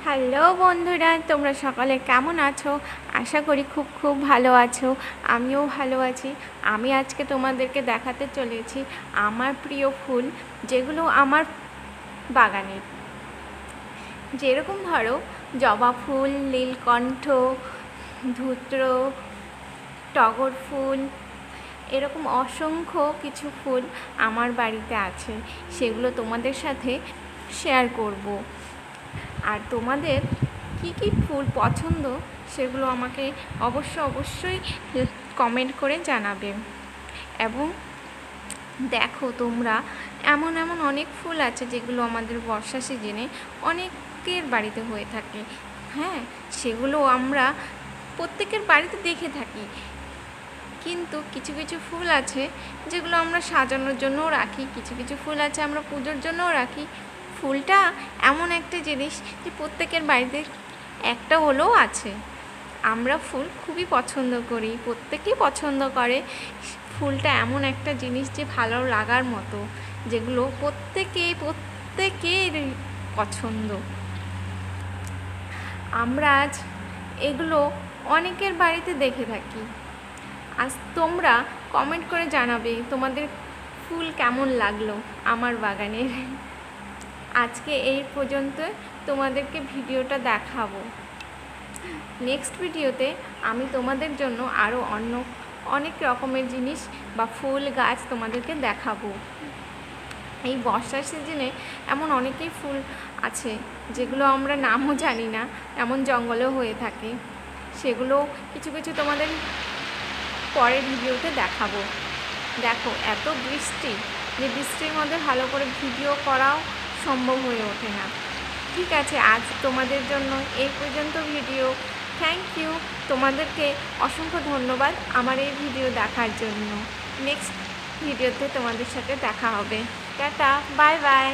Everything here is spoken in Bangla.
হ্যালো বন্ধুরা, তোমরা সকালে কেমন আছো? আশা করি খুব খুব ভালো আছো। আমিও ভালো আছি। আমি আজকে তোমাদেরকে দেখাতে চলেছি আমার প্রিয় ফুল, যেগুলো আমার বাগানের। যেরকম ধরো জবা ফুল, নীলকণ্ঠ, ধূত্র, টগর ফুল, এরকম অসংখ্য কিছু ফুল আমার বাড়িতে আছে। সেগুলো তোমাদের সাথে শেয়ার করব। আর তোমাদের কি কি ফুল পছন্দ সেগুলো আমাকে অবশ্যই কমেন্ট করে জানাবে। এবং দেখো তোমরা, এমন অনেক ফুল আছে যেগুলো আমাদের বর্ষা সিজনে অনেকের বাড়িতে হয়ে থাকে। হ্যাঁ, সেগুলো আমরা প্রত্যেকের বাড়িতে দেখে থাকি, কিন্তু কিছু কিছু ফুল আছে যেগুলো আমরা সাজানোর জন্যও রাখি, কিছু কিছু ফুল আছে আমরা পুজোর জন্যও রাখি। ফুলটা এমন একটা জিনিস যে প্রত্যেকের বাড়িতে একটা হলেও আছে। আমরা ফুল খুবই পছন্দ করি, প্রত্যেকেই পছন্দ করে। ফুলটা এমন একটা জিনিস যে ভালো লাগার মতো, যেগুলো প্রত্যেকের পছন্দ। আমরা আজ এগুলো অনেকের বাড়িতে দেখে থাকি। আজ তোমরা কমেন্ট করে জানাবে তোমাদের ফুল কেমন লাগলো আমার বাগানের। আজকে এই পর্যন্ত তোমাদেরকে ভিডিওটা দেখাবো। নেক্সট ভিডিওতে আমি তোমাদের জন্য আরও অনেক রকমের জিনিস বা ফুল গাছ তোমাদেরকে দেখাবো। এই বর্ষার সিজনে এমন অনেকেই ফুল আছে যেগুলো আমরা নামও জানি না, এমন জঙ্গলেও হয়ে থাকে। সেগুলো কিছু কিছু তোমাদের পরের ভিডিওতে দেখাবো। দেখো, এত বৃষ্টি যে বৃষ্টির মধ্যে ভালো করে ভিডিও করাও সম্ভব হয়ে ওঠে না। ঠিক আছে, আজ তোমাদের জন্য এই পর্যন্ত ভিডিও। থ্যাংক ইউ, তোমাদেরকে অসংখ্য ধন্যবাদ আমার এই ভিডিও দেখার জন্য। নেক্সট ভিডিওতে তোমাদের সাথে দেখা হবে। Tata, bye bye.